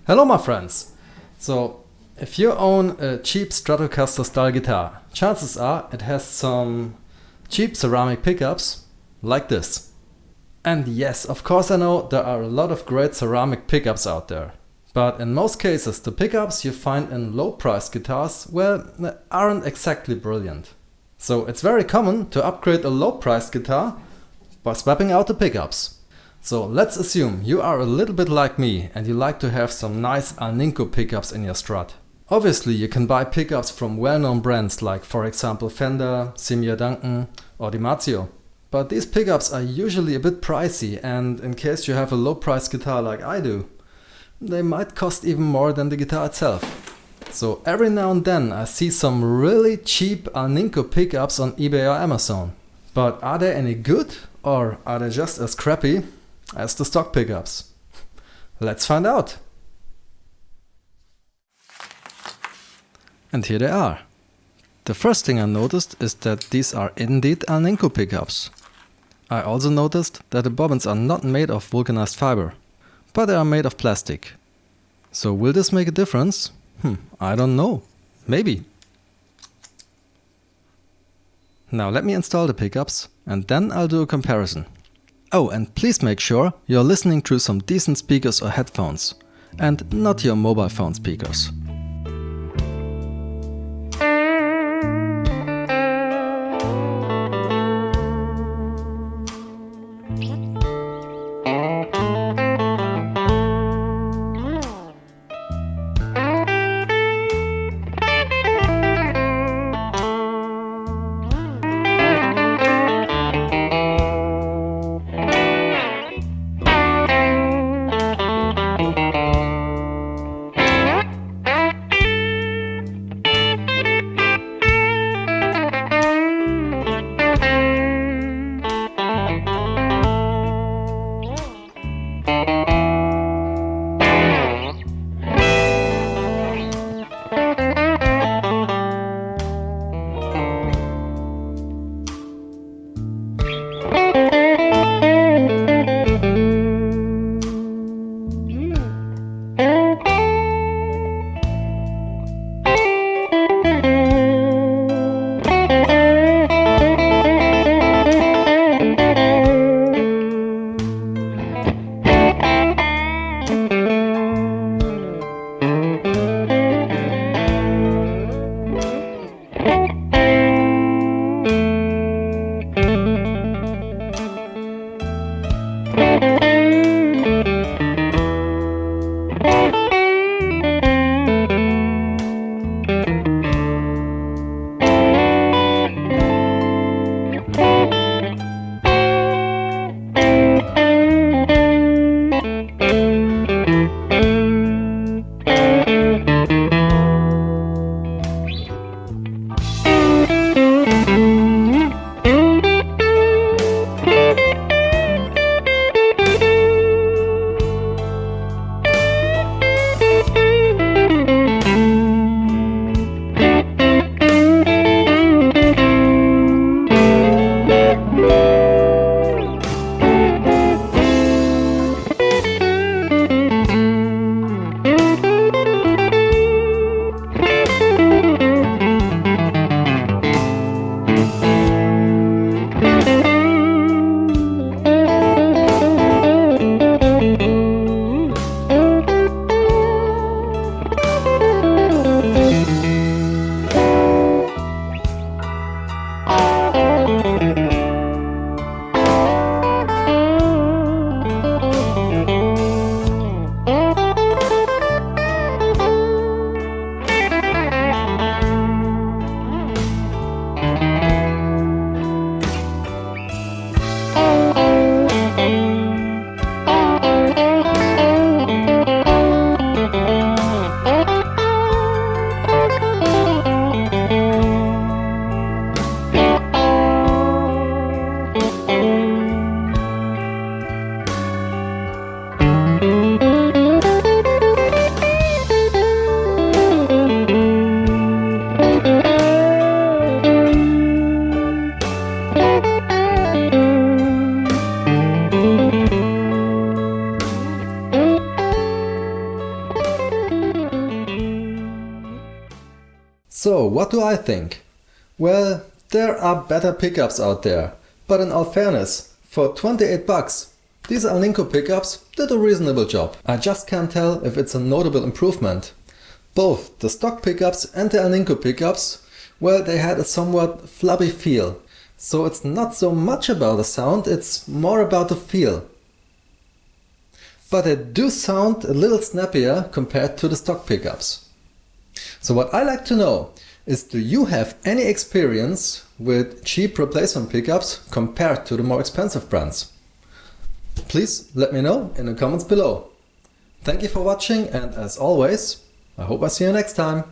Hello my friends! So, if you own a cheap Stratocaster style guitar, chances are it has some cheap ceramic pickups like this. And yes, of course I know there are a lot of great ceramic pickups out there. But in most cases the pickups you find in low priced guitars, well, aren't exactly brilliant. So it's very common to upgrade a low priced guitar by swapping out the pickups. So let's assume you are a little bit like me and you like to have some nice Alnico pickups in your Strat. Obviously you can buy pickups from well-known brands like for example Fender, Seymour Duncan or DiMarzio. But these pickups are usually a bit pricey, and in case you have a low price guitar like I do, they might cost even more than the guitar itself. So every now and then I see some really cheap Alnico pickups on eBay or Amazon. But are they any good, or are they just as crappy as the stock pickups? Let's find out! And here they are. The first thing I noticed is that these are indeed Alnico pickups. I also noticed that the bobbins are not made of vulcanized fiber, but they are made of plastic. So will this make a difference? I don't know. Maybe. Now let me install the pickups and then I'll do a comparison. Oh, and please make sure you're listening through some decent speakers or headphones, and not your mobile phone speakers. So, what do I think? Well, there are better pickups out there, but in all fairness, for 28 bucks, these Alnico pickups did a reasonable job. I just can't tell if it's a notable improvement. Both the stock pickups and the Alnico pickups, well, they had a somewhat flubby feel. So it's not so much about the sound, it's more about the feel. But they do sound a little snappier compared to the stock pickups. So what I like to know is, do you have any experience with cheap replacement pickups compared to the more expensive brands? Please let me know in the comments below. Thank you for watching, and as always, I hope I see you next time.